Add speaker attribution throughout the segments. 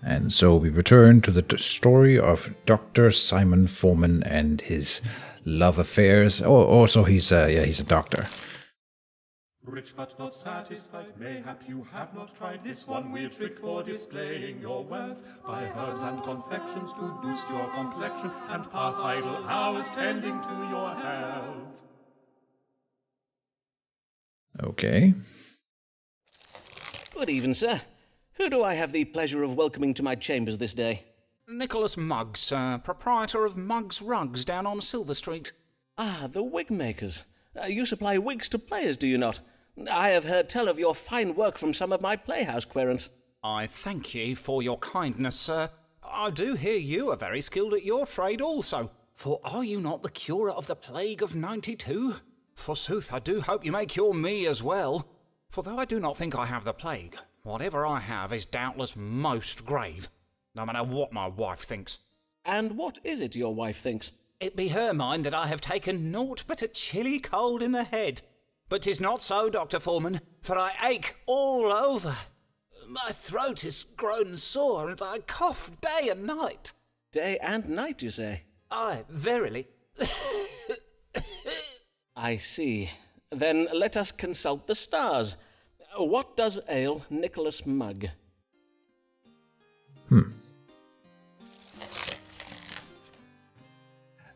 Speaker 1: And so we return to the story of Doctor Simon Forman and his love affairs. Oh, also he's a doctor.
Speaker 2: Rich but not satisfied, mayhap you have not tried this one weird trick for displaying your wealth. Buy herbs and confections to boost your complexion and pass idle hours tending to your health.
Speaker 1: Okay.
Speaker 3: Good even, sir. Who do I have the pleasure of welcoming to my chambers this day?
Speaker 4: Nicholas Muggs, sir, proprietor of Muggs Rugs down on Silver Street.
Speaker 3: Ah, the wig makers. You supply wigs to players, do you not? I have heard tell of your fine work from some of my playhouse querents.
Speaker 4: I thank ye for your kindness, sir. I do hear you are very skilled at your trade also. For are you not the curer of the plague of '92? Forsooth, I do hope you may cure me as well. For though I do not think I have the plague, whatever I have is doubtless most grave, no matter what my wife thinks.
Speaker 3: And what is it your wife thinks?
Speaker 4: It be her mind that I have taken naught but a chilly cold in the head. But 'tis not so, Dr. Forman, for I ache all over. My throat is grown sore, and I cough day and night.
Speaker 3: Day and night, you say?
Speaker 4: Aye, verily.
Speaker 3: I see. Then let us consult the stars. What does ail Nicholas Mugg?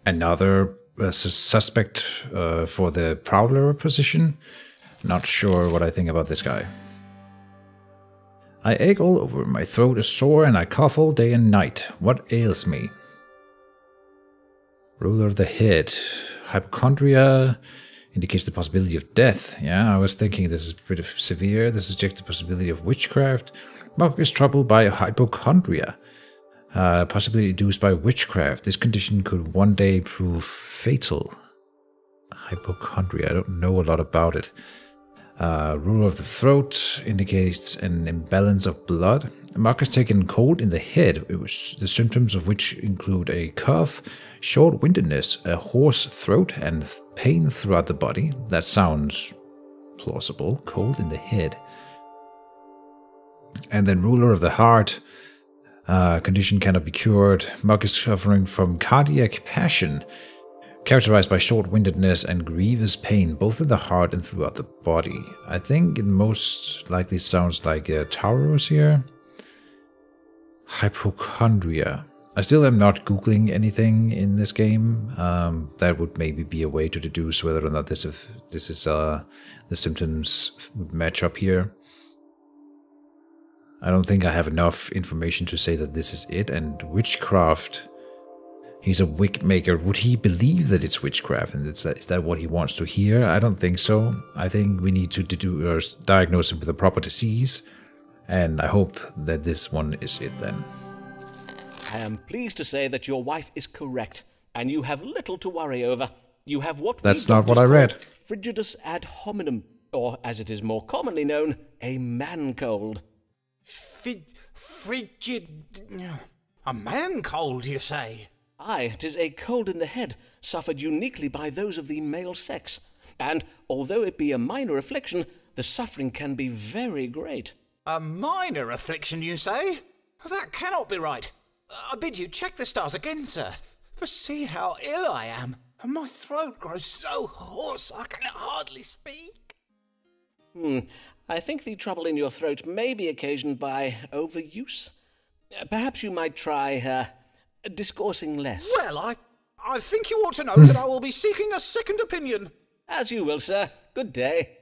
Speaker 1: Another suspect for the Prowler position. Not sure what I think about this guy. I ache all over, my throat is sore, and I cough all day and night. What ails me? Ruler of the head. Hypochondria indicates the possibility of death. Yeah, I was thinking this is pretty severe. This suggests the possibility of witchcraft. Mugg is troubled by hypochondria. Possibly induced by witchcraft. This condition could one day prove fatal. Hypochondria, I don't know a lot about it. Ruler of the throat indicates an imbalance of blood. Mugg has taken cold in the head, the symptoms of which include a cough, short-windedness, a hoarse throat, and pain throughout the body. That sounds plausible. Cold in the head. And then ruler of the heart. Condition cannot be cured. Mugg is suffering from cardiac passion, characterized by short-windedness and grievous pain, both in the heart and throughout the body. I think it most likely sounds like Taurus here. Hypochondria. I still am not Googling anything in this game. That would maybe be a way to deduce whether or not this is the symptoms would match up here. I don't think I have enough information to say that this is it. And witchcraft, he's a wig maker. Would he believe that it's witchcraft? And is that what he wants to hear? I don't think so. I think we need to diagnose him with a proper disease. And I hope that this one is it then.
Speaker 3: I am pleased to say that your wife is correct, and you have little to worry over. You have what
Speaker 1: That's not what I read.
Speaker 3: Frigidus ad hominem, or as it is more commonly known, a man cold.
Speaker 4: Frigid... A man cold, you say?
Speaker 3: Aye, 'tis a cold in the head, suffered uniquely by those of the male sex. And, although it be a minor affliction, the suffering can be very great.
Speaker 4: A minor affliction, you say? That cannot be right. I bid you check the stars again, sir. For see how ill I am, and my throat grows so hoarse I can hardly speak.
Speaker 3: I think the trouble in your throat may be occasioned by overuse. Perhaps you might try, discoursing less.
Speaker 4: Well, I think you ought to know that I will be seeking a second opinion.
Speaker 3: As you will, sir. Good day.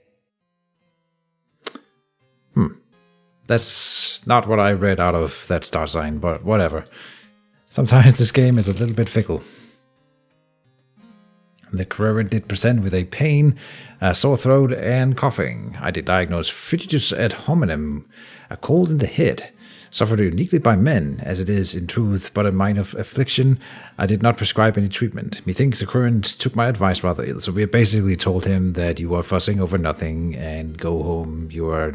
Speaker 1: That's not what I read out of that star sign, but whatever. Sometimes this game is a little bit fickle. The querent did present with a pain, a sore throat, and coughing. I did diagnose frigidus ad hominem, a cold in the head, suffered uniquely by men, as it is in truth but a minor affliction. I did not prescribe any treatment. Methinks the querent took my advice rather ill, so we basically told him that you are fussing over nothing and go home. You're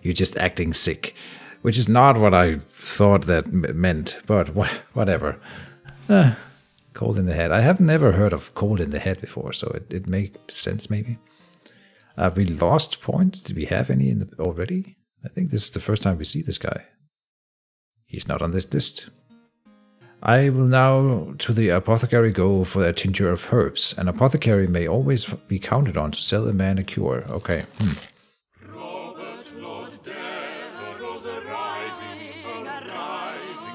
Speaker 1: just acting sick, which is not what I thought that meant, but whatever. Cold in the head. I have never heard of cold in the head before, so it makes sense maybe. We lost points. Did we have any already? I think this is the first time we see this guy. He's not on this list. I will now to the apothecary go for a tincture of herbs. An apothecary may always be counted on to sell a man a cure. Okay.
Speaker 2: Robert Lord Dare rose a rising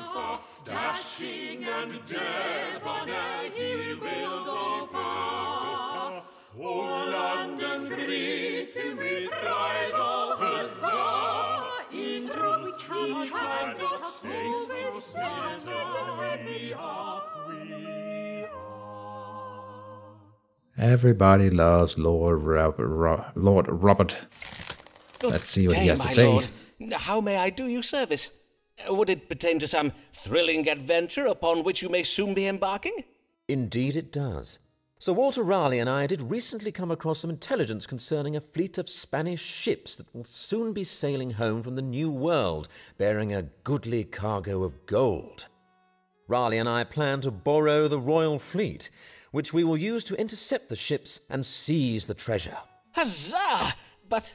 Speaker 2: star, dashing and debonair, he will go far. Oh, London greets him with cries of huzzah. In truth, we cannot stay we are.
Speaker 1: Everybody loves Lord Robert.
Speaker 3: Good
Speaker 1: Let's see what
Speaker 3: day,
Speaker 1: he has to
Speaker 3: my
Speaker 1: say.
Speaker 3: lord. How may I do you service? Would it pertain to some thrilling adventure upon which you may soon be embarking?
Speaker 5: Indeed it does. Sir Walter Raleigh and I did recently come across some intelligence concerning a fleet of Spanish ships that will soon be sailing home from the New World, bearing a goodly cargo of gold. Raleigh and I plan to borrow the royal fleet, which we will use to intercept the ships and seize the treasure.
Speaker 3: Huzzah! But,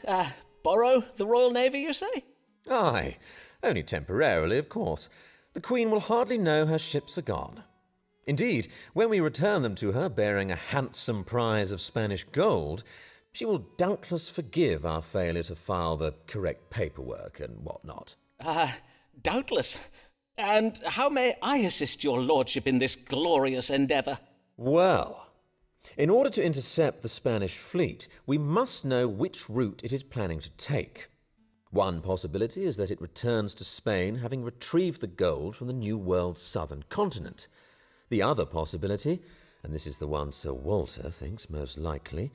Speaker 3: borrow the Royal Navy, you say?
Speaker 5: Aye, only temporarily, of course. The Queen will hardly know her ships are gone. Indeed, when we return them to her bearing a handsome prize of Spanish gold, she will doubtless forgive our failure to file the correct paperwork and what not.
Speaker 3: Doubtless. And how may I assist your lordship in this glorious endeavour?
Speaker 5: Well, in order to intercept the Spanish fleet, we must know which route it is planning to take. One possibility is that it returns to Spain having retrieved the gold from the New World's southern continent. The other possibility, and this is the one Sir Walter thinks most likely,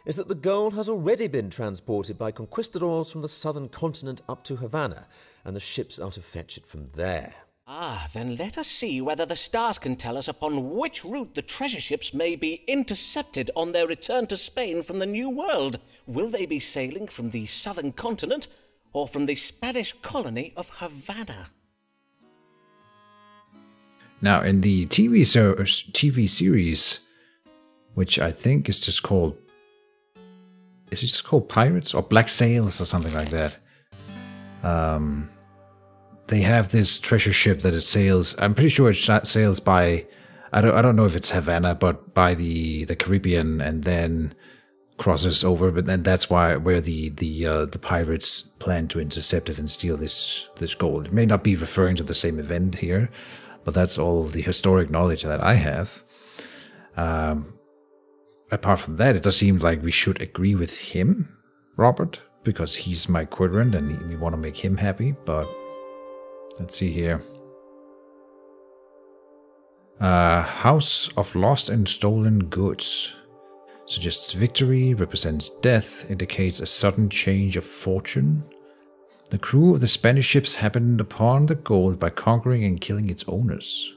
Speaker 5: is that the gold has already been transported by conquistadors from the southern continent up to Havana, and the ships are to fetch it from there.
Speaker 3: Then let us see whether the stars can tell us upon which route the treasure ships may be intercepted on their return to Spain from the New World. Will they be sailing from the southern continent or from the Spanish colony of Havana?
Speaker 1: Now, in the TV series, which I think is just called... Is it just called Pirates? Or Black Sails or something like that. They have this treasure ship that it sails... I'm pretty sure it sails by... I don't know if it's Havana, but by the Caribbean, and then crosses over. But then that's where the pirates plan to intercept it and steal this gold. It may not be referring to the same event here, but that's all the historic knowledge that I have. Apart from that, it does seem like we should agree with him, Robert, because he's my quadrant and we want to make him happy, but let's see here. House of Lost and Stolen Goods suggests victory, represents death, indicates a sudden change of fortune. The crew of the Spanish ships happened upon the gold by conquering and killing its owners.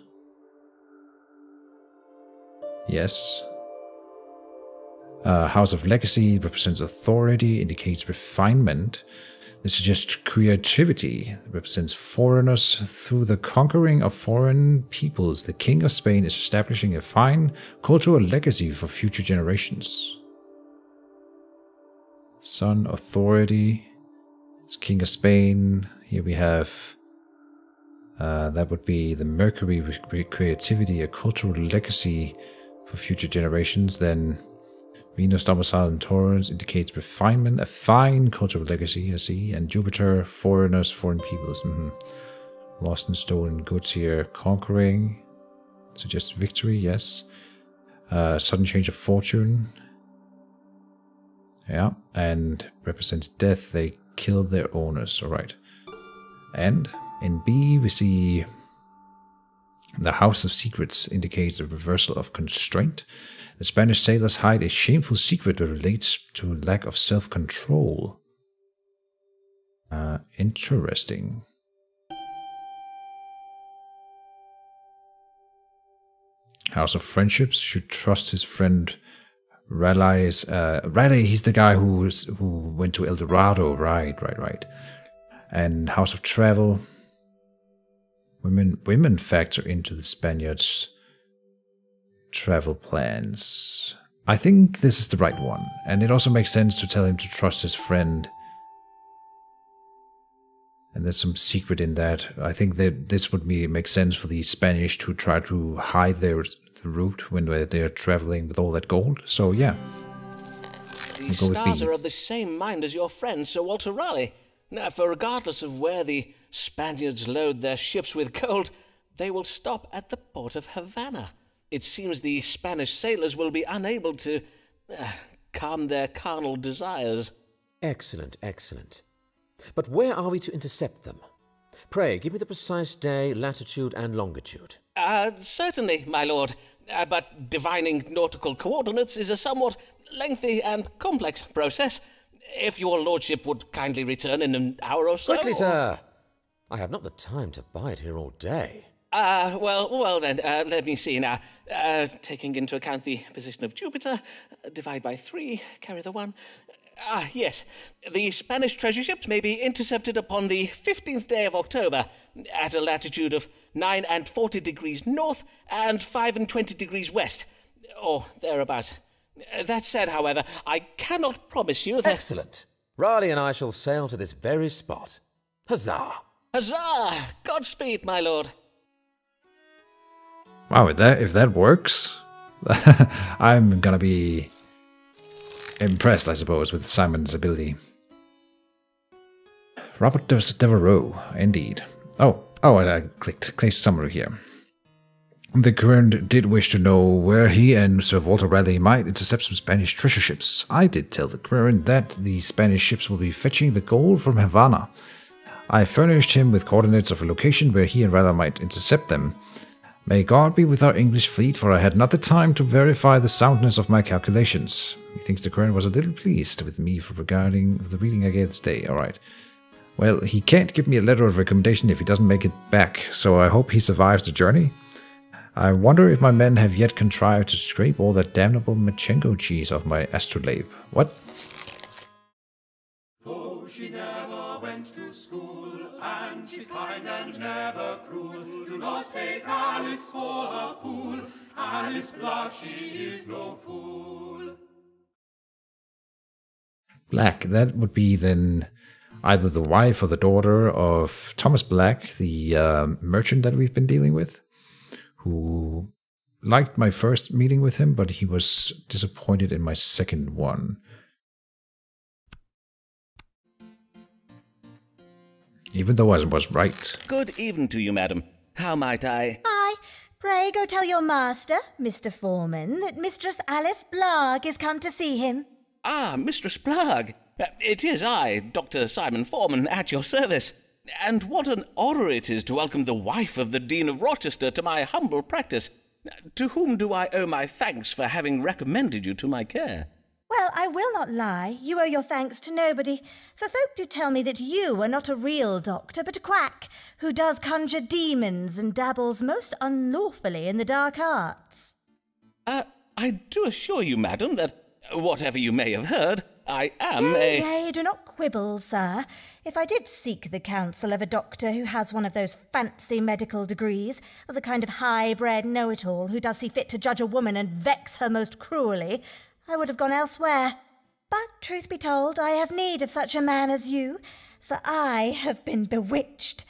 Speaker 1: Yes. House of Legacy represents authority, indicates refinement. This suggests creativity, represents foreigners through the conquering of foreign peoples. The King of Spain is establishing a fine cultural legacy for future generations. Sun, authority. It's King of Spain. Here we have, that would be the Mercury, creativity, a cultural legacy for future generations. Then Venus, domicile in Taurus, indicates refinement, a fine cultural legacy, I see. And Jupiter, foreigners, foreign peoples. Lost and stolen goods here. Conquering, suggests victory, yes. Sudden change of fortune. Yeah, and represents death. They kill their owners, alright. And in B, we see the House of Secrets indicates a reversal of constraint. The Spanish sailors hide a shameful secret that relates to lack of self-control. Interesting. House of Friendships should trust his friend Raleigh's. Raleigh, he's the guy who went to El Dorado. Right. And House of Travel. Women factor into the Spaniards' travel plans. I think this is the right one, and it also makes sense to tell him to trust his friend And there's some secret in that. I think that this would make sense for the Spanish to try to hide the route when they're traveling with all that gold. So yeah.
Speaker 3: The stars are of the same mind as your friend Sir Walter Raleigh. Now, for regardless of where the Spaniards load their ships with gold, they will stop at the port of Havana. It seems the Spanish sailors will be unable to calm their carnal desires.
Speaker 5: Excellent, excellent. But where are we to intercept them? Pray, give me the precise day, latitude, and longitude.
Speaker 3: Certainly, my lord. But divining nautical coordinates is a somewhat lengthy and complex process. If your lordship would kindly return in an hour or so...
Speaker 5: Quickly, sir! I have not the time to bide here all day.
Speaker 3: Well then, let me see now. Taking into account the position of Jupiter, divide by 3, carry the 1... yes. The Spanish treasure ships may be intercepted upon the 15th day of October at a latitude of 9 and 40 degrees north and 5 and 20 degrees west, or thereabouts. That said, however, I cannot promise you that...
Speaker 5: Excellent. Raleigh and I shall sail to this very spot. Huzzah!
Speaker 3: Huzzah! Godspeed, my lord.
Speaker 1: Wow, if that works, I'm gonna be impressed, I suppose, with Simon's ability. Robert Devereux, indeed. Oh, I clicked summary here. The Quern did wish to know where he and Sir Walter Raleigh might intercept some Spanish treasure ships. I did tell the Quern that the Spanish ships will be fetching the gold from Havana. I furnished him with coordinates of a location where he and Raleigh might intercept them. May God be with our English fleet, for I had not the time to verify the soundness of my calculations. Methinks the Quern was a little pleased with me for regarding the reading I gave this day. Alright. Well, he can't give me a letter of recommendation if he doesn't make it back, so I hope he survives the journey. I wonder if my men have yet contrived to scrape all that damnable Machengo cheese off my astrolabe. What?
Speaker 2: Though she never went to school, and she's kind and never cruel, do not take Alice for a fool. Alice Black, she is no fool.
Speaker 1: Black, that would be then either the wife or the daughter of Thomas Black, the merchant that we've been dealing with, who liked my first meeting with him, but he was disappointed in my second one. Even though I was right.
Speaker 3: Good evening to you, madam. How might I...
Speaker 6: Aye, pray go tell your master, Mr. Forman, that Mistress Alice Blagg is come to see him.
Speaker 3: Ah, Mistress Blagg. It is I, Doctor Simon Forman, at your service. And what an honour it is to welcome the wife of the Dean of Rochester to my humble practice. To whom do I owe my thanks for having recommended you to my care?
Speaker 6: Well, I will not lie. You owe your thanks to nobody. For folk do tell me that you are not a real doctor, but a quack, who does conjure demons and dabbles most unlawfully in the dark arts.
Speaker 3: I do assure you, madam, that whatever you may have heard, I am a...
Speaker 6: Nay, do not quibble, sir. If I did seek the counsel of a doctor who has one of those fancy medical degrees, or the kind of high-bred know-it-all who does see fit to judge a woman and vex her most cruelly, I would have gone elsewhere. But, truth be told, I have need of such a man as you, for I have been bewitched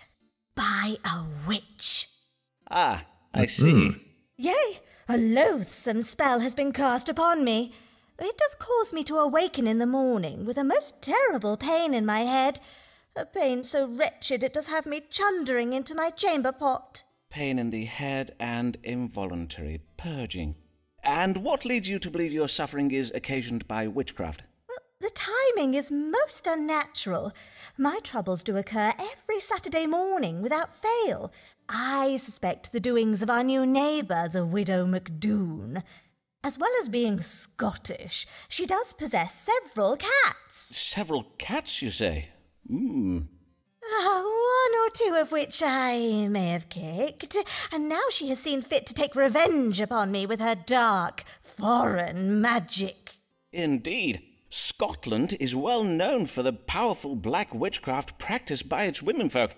Speaker 6: by a witch.
Speaker 3: Ah, I see.
Speaker 6: Yea, a loathsome spell has been cast upon me. It does cause me to awaken in the morning with a most terrible pain in my head, a pain so wretched it does have me chundering into my chamber pot.
Speaker 3: Pain in the head and involuntary purging. And what leads you to believe your suffering is occasioned by witchcraft?
Speaker 6: Well, the timing is most unnatural. My troubles do occur every Saturday morning without fail. I suspect the doings of our new neighbour, the widow MacDoon. As well as being Scottish, she does possess several cats.
Speaker 3: Several cats, you say?
Speaker 6: One or two of which I may have kicked, and now she has seen fit to take revenge upon me with her dark, foreign magic.
Speaker 3: Indeed. Scotland is well known for the powerful black witchcraft practiced by its womenfolk.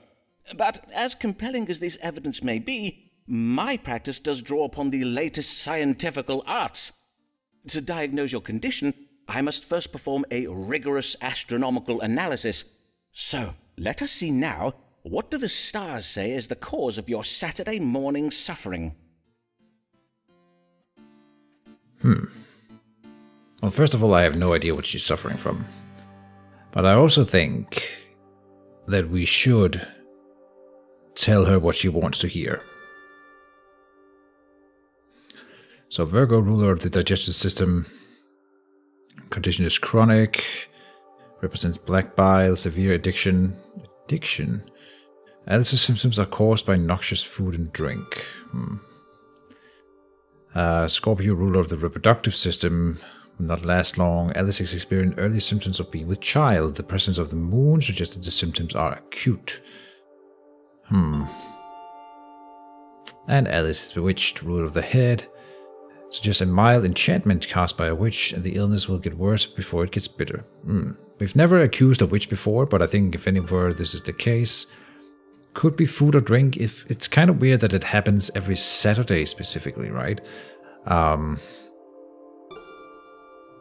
Speaker 3: But as compelling as this evidence may be, my practice does draw upon the latest scientifical arts. To diagnose your condition, I must first perform a rigorous astronomical analysis. So, let us see now, what do the stars say is the cause of your Saturday morning suffering?
Speaker 1: Well, first of all, I have no idea what she's suffering from. But I also think that we should tell her what she wants to hear. So Virgo, ruler of the digestive system, condition is chronic, represents black bile, severe addiction. Alice's symptoms are caused by noxious food and drink. Scorpio, ruler of the reproductive system, will not last long. Alice has experienced early symptoms of being with child. The presence of the moon suggests that the symptoms are acute. And Alice is bewitched, ruler of the head. Suggests a mild enchantment cast by a witch, and the illness will get worse before it gets bitter. We've never accused a witch before, but I think if anywhere this is the case. Could be food or drink. If it's kind of weird that it happens every Saturday specifically, right?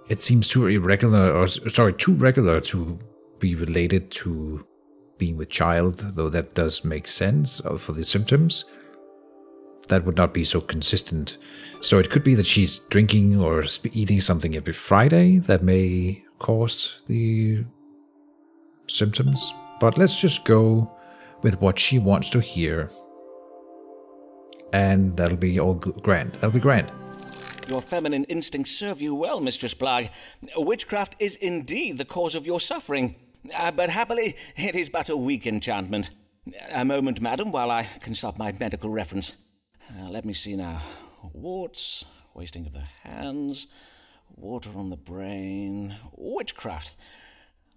Speaker 1: It seems too irregular, too regular to be related to being with child, though that does make sense for the symptoms. That would not be so consistent. So it could be that she's drinking or eating something every Friday that may cause the symptoms. But let's just go with what she wants to hear. And that'll be all grand. That'll be grand.
Speaker 3: Your feminine instincts serve you well, Mistress Bligh. Witchcraft is indeed the cause of your suffering. But happily, it is but a weak enchantment. A moment, madam, while I consult my medical reference. Let me see now. Warts, wasting of the hands, water on the brain, witchcraft.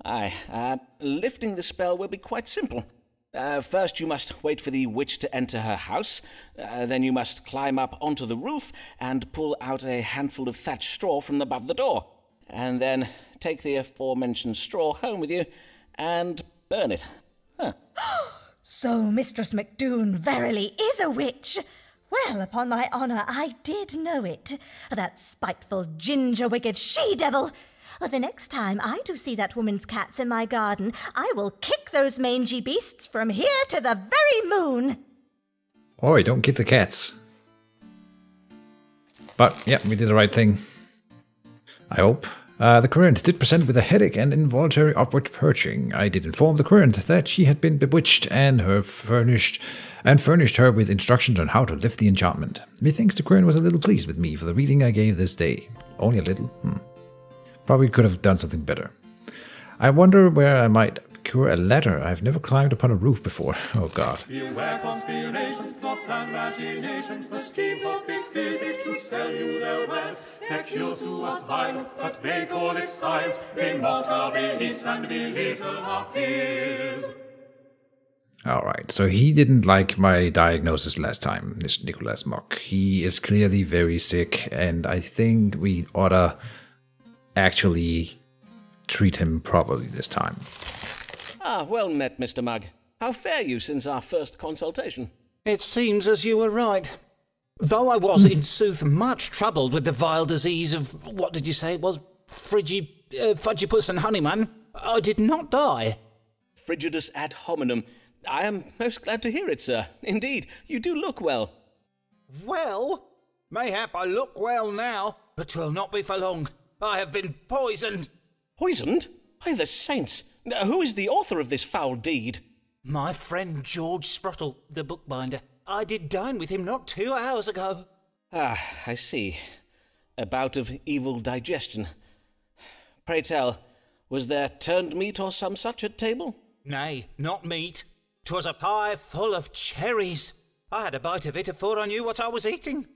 Speaker 3: Aye, lifting the spell will be quite simple. First you must wait for the witch to enter her house, then you must climb up onto the roof and pull out a handful of thatched straw from above the door, and then take the aforementioned straw home with you and burn it.
Speaker 6: So Mistress MacDoon verily is a witch. Well, upon my honour, I did know it. That spiteful, ginger-wicked she-devil. Well, the next time I do see that woman's cats in my garden, I will kick those mangy beasts from here to the very moon.
Speaker 1: Oi, don't kick the cats. But, yeah, we did the right thing. I hope. The current did present with a headache and involuntary upward perching. I did inform the current that she had been bewitched and furnished her with instructions on how to lift the enchantment. Methinks the current was a little pleased with me for the reading I gave this day. Only a little? Probably could have done something better. I wonder where I might procure a ladder. I've never climbed upon a roof before. Oh god.
Speaker 2: Beware conspirations, plots and machinations, the schemes of big physic to sell you their wares. Their cures do us violence, but they call it science. They mock our beliefs and belittle our fears.
Speaker 1: Alright, so he didn't like my diagnosis last time, Mr. Nicholas Mock. He is clearly very sick, and I think we oughta actually treat him properly this time.
Speaker 3: Well met, Mr. Mugg. How fare you since our first consultation?
Speaker 4: It seems as you were right. Though I was, in sooth, much troubled with the vile disease of, what did you say it was? Fudgipus and Honeyman, I did not die.
Speaker 3: Frigidus ad hominem. I am most glad to hear it, sir. Indeed, you do look well.
Speaker 4: Well? Mayhap I look well now, but 'twill not be for long. I have been poisoned.
Speaker 3: Poisoned? By the saints! Who is the author of this foul deed?
Speaker 4: My friend George Sprottle, the bookbinder. I did dine with him not 2 hours ago.
Speaker 3: I see. A bout of evil digestion. Pray tell, was there turned meat or some such at table?
Speaker 4: Nay, not meat. 'Twas a pie full of cherries. I had a bite of it afore I knew what I was eating.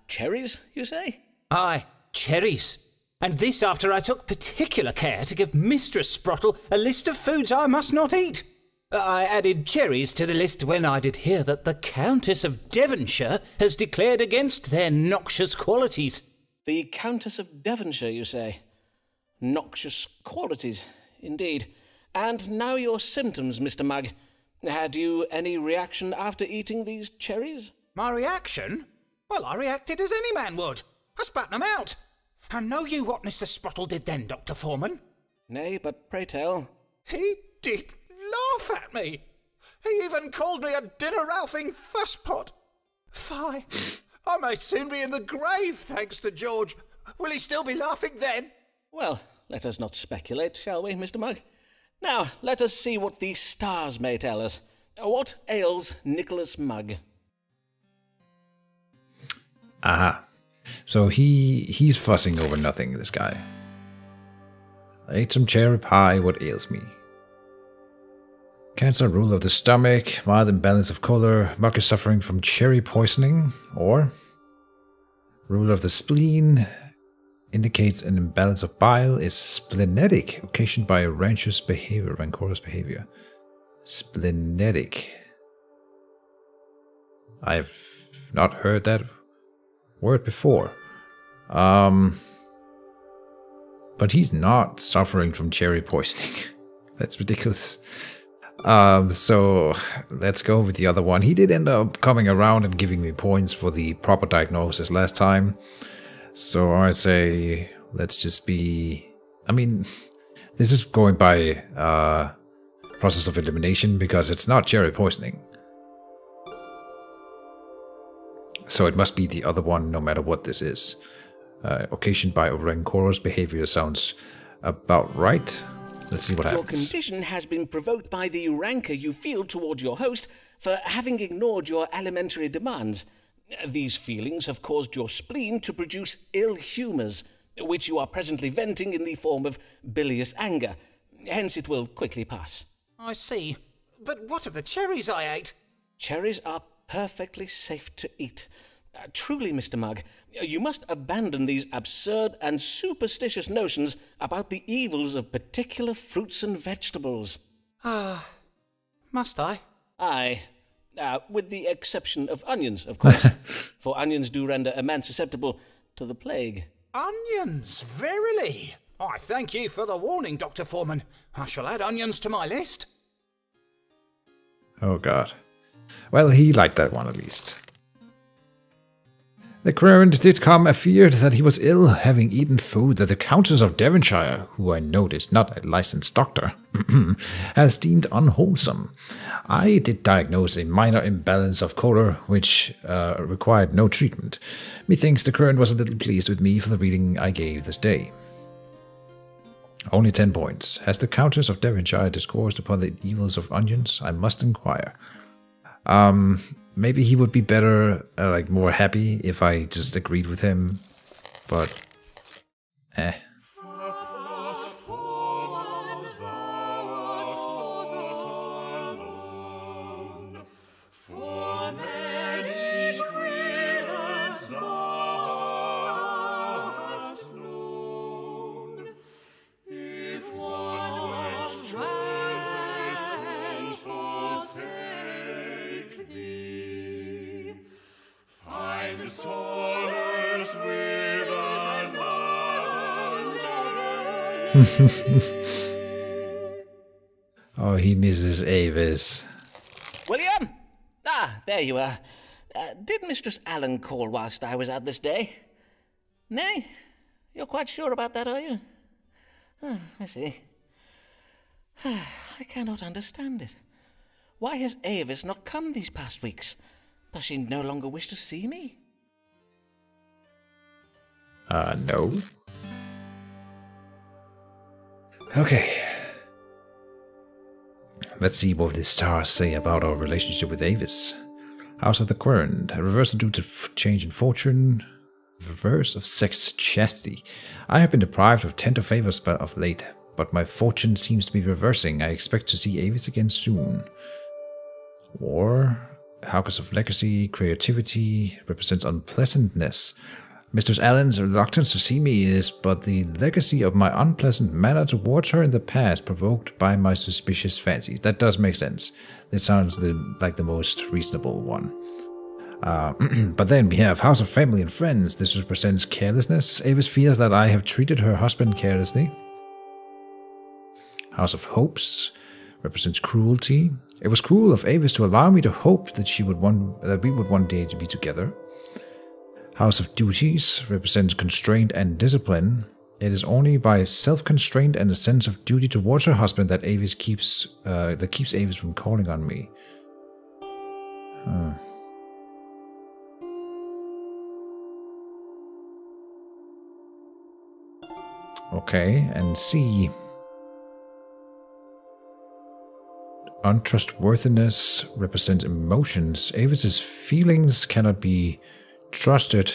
Speaker 3: Cherries, you say?
Speaker 4: Aye, cherries. And this after I took particular care to give Mistress Sprottle a list of foods I must not eat. I added cherries to the list when I did hear that the Countess of Devonshire has declared against their noxious qualities.
Speaker 3: The Countess of Devonshire, you say? Noxious qualities, indeed. And now your symptoms, Mr. Mugg. Had you any reaction after eating these cherries?
Speaker 4: My reaction? Well, I reacted as any man would. I spat them out. And know you what Mr. Sprottle did then, Dr. Forman?
Speaker 3: Nay, but pray tell.
Speaker 4: He did laugh at me. He even called me a dinner-ralphing fusspot. Fie, I may soon be in the grave, thanks to George. Will he still be laughing then?
Speaker 3: Well, let us not speculate, shall we, Mr. Mugg? Now, let us see what the stars may tell us. What ails Nicholas Mugg?
Speaker 1: Aha. So he's fussing over nothing, this guy. I ate some cherry pie, what ails me? Cancer, rule of the stomach, mild imbalance of color, Mugg is suffering from cherry poisoning, or rule of the spleen, indicates an imbalance of bile, is splenetic, occasioned by a rancorous behavior. Splenetic. I've not heard that word before. But he's not suffering from cherry poisoning. That's ridiculous. So let's go with the other one. He did end up coming around and giving me points for the proper diagnosis last time. So I say, let's just be... I mean, this is going by process of elimination because it's not cherry poisoning. So it must be the other one no matter what this is. Occasioned by rancorous behavior sounds about right. Let's see what happens.
Speaker 3: Your condition has been provoked by the rancor you feel toward your host for having ignored your alimentary demands. These feelings have caused your spleen to produce ill humours, which you are presently venting in the form of bilious anger. Hence it will quickly pass.
Speaker 4: I see. But what of the cherries I ate?
Speaker 3: Cherries are perfectly safe to eat. Truly, Mr. Mugg, you must abandon these absurd and superstitious notions about the evils of particular fruits and vegetables.
Speaker 4: Ah, must I?
Speaker 3: Aye. With the exception of onions, of course. For onions do render a man susceptible to the plague.
Speaker 4: Onions, verily? I thank you for the warning, Dr. Forman. I shall add onions to my list.
Speaker 1: Oh god. Well, he liked that one at least. The querent did come afeard that he was ill, having eaten food that the Countess of Devonshire, who I note is not a licensed doctor, has deemed unwholesome. I did diagnose a minor imbalance of color, which required no treatment. Methinks the querent was a little pleased with me for the reading I gave this day. Only 10 points. Has the Countess of Devonshire discoursed upon the evils of onions? I must inquire. Maybe he would be better, more happy if I just agreed with him, but oh, he misses Avis.
Speaker 3: William! Ah, there you are. Did Mistress Allen call whilst I was out this day? Nay? You're quite sure about that, are you? Oh, I see. I cannot understand it. Why has Avis not come these past weeks? Does she no longer wish to see me?
Speaker 1: No. Okay. Let's see what the stars say about our relationship with Avis. House of the Querent. A reversal due to change in fortune. Reverse of sex chastity. I have been deprived of tender favors of late, but my fortune seems to be reversing. I expect to see Avis again soon. War. Haukus of legacy. Creativity. Represents unpleasantness. Mistress Allen's reluctance to see me is but the legacy of my unpleasant manner towards her in the past, provoked by my suspicious fancies. That does make sense. This sounds like the most reasonable one. But then we have House of Family and Friends. This represents carelessness. Avis fears that I have treated her husband carelessly. House of Hopes represents cruelty. It was cruel of Avis to allow me to hope that we would one day be together. House of Duties represents constraint and discipline. It is only by self-constraint and a sense of duty towards her husband that keeps Avis from calling on me. Okay, and C. Untrustworthiness represents emotions. Avis's feelings cannot be trusted.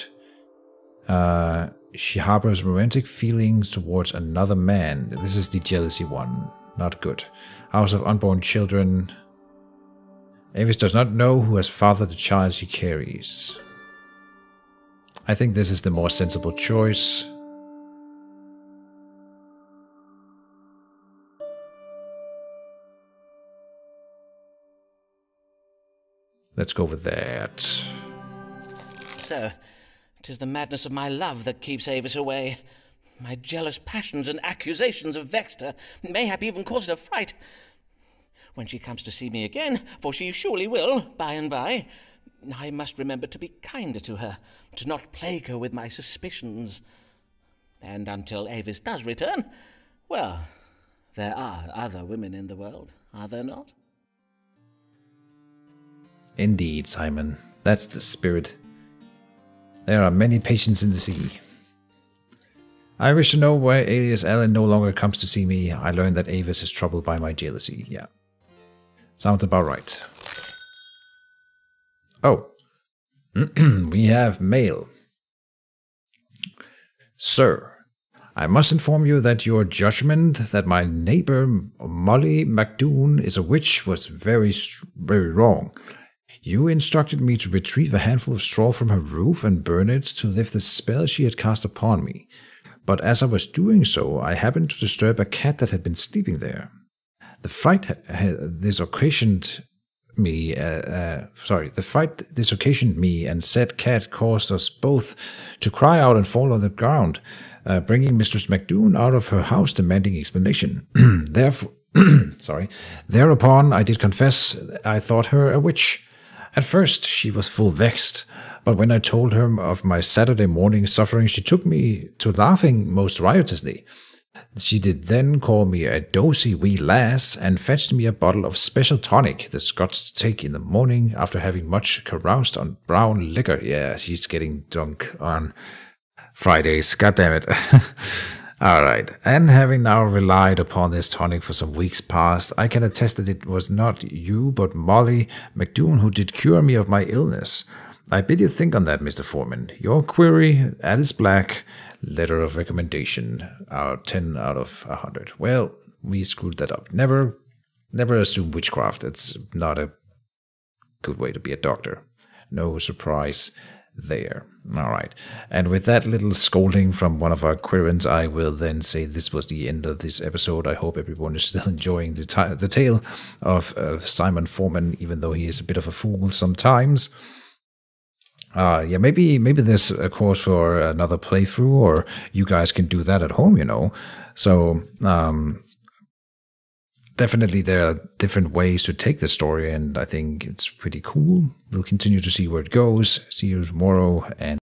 Speaker 1: She harbors romantic feelings towards another man. This is the jealousy one. Not good. House of unborn children. Avis does not know who has fathered the child she carries. I think this is the more sensible choice. Let's go with that.
Speaker 3: So, 'tis the madness of my love that keeps Avis away. My jealous passions and accusations have vexed her, mayhap even caused her fright. When she comes to see me again, for she surely will, by and by, I must remember to be kinder to her, to not plague her with my suspicions. And until Avis does return, well, there are other women in the world, are there not?
Speaker 1: Indeed, Simon. That's the spirit. There are many patients in the sea. I wish to know why alias Ellen no longer comes to see me. I learned that Avis is troubled by my jealousy. Yeah. Sounds about right. Oh. We have mail. Sir, I must inform you that your judgment that my neighbor Molly McDoon is a witch was very wrong. You instructed me to retrieve a handful of straw from her roof and burn it to lift the spell she had cast upon me. But as I was doing so, I happened to disturb a cat that had been sleeping there. The fright this occasioned me, and said cat caused us both to cry out and fall on the ground, bringing Mistress McDoon out of her house, demanding explanation. Thereupon I did confess I thought her a witch. At first she was full vexed, but when I told her of my Saturday morning suffering, she took me to laughing most riotously. She did then call me a dozy wee lass and fetched me a bottle of special tonic the Scots take in the morning after having much caroused on brown liquor. Yeah, she's getting drunk on Fridays. God damn it. Alright, and having now relied upon this tonic for some weeks past, I can attest that it was not you, but Molly McDoon who did cure me of my illness. I bid you think on that, Mr. Forman. Your query, Alice Black, letter of recommendation, 10 out of 100. Well, we screwed that up. Never assume witchcraft. It's not a good way to be a doctor. No surprise there. All right. And with that little scolding from one of our querents, I will then say this was the end of this episode. I hope everyone is still enjoying the tale of Simon Forman, even though he is a bit of a fool sometimes. Yeah, maybe there's a course for another playthrough, or you guys can do that at home, you know. So definitely there are different ways to take the story, and I think it's pretty cool. We'll continue to see where it goes. See you tomorrow, and